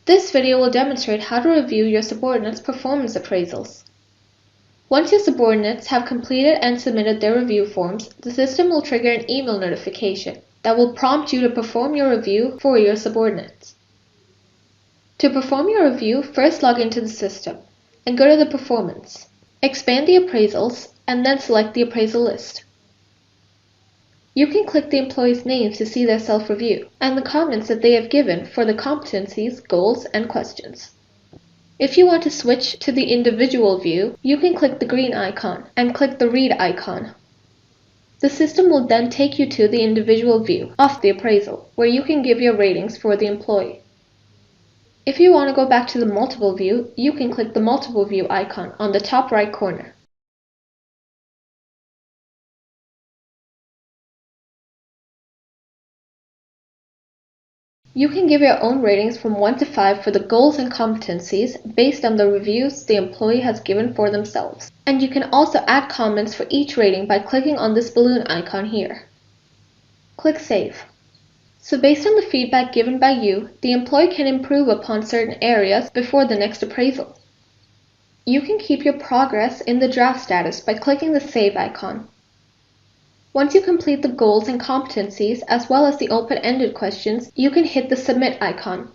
This video will demonstrate how to review your subordinates' performance appraisals. Once your subordinates have completed and submitted their review forms, the system will trigger an email notification that will prompt you to perform your review for your subordinates. To perform your review, first log into the system and go to the Performance. Expand the appraisals and then select the appraisal list. You can click the employees' names to see their self-review and the comments that they have given for the competencies, goals, and questions. If you want to switch to the individual view, you can click the green icon and click the Read icon. The system will then take you to the individual view of the appraisal, where you can give your ratings for the employee. If you want to go back to the multiple view, you can click the multiple view icon on the top right corner. You can give your own ratings from 1 to 5 for the goals and competencies based on the reviews the employee has given for themselves. And you can also add comments for each rating by clicking on this balloon icon here. Click Save. So based on the feedback given by you, the employee can improve upon certain areas before the next appraisal. You can keep your progress in the draft status by clicking the Save icon. Once you complete the goals and competencies, as well as the open-ended questions, you can hit the Submit icon.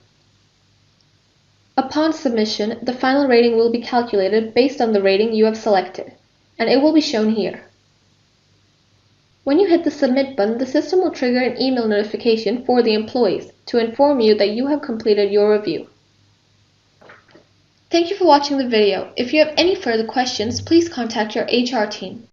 Upon submission, the final rating will be calculated based on the rating you have selected, and it will be shown here. When you hit the Submit button, the system will trigger an email notification for the employees to inform you that you have completed your review. Thank you for watching the video. If you have any further questions, please contact your HR team.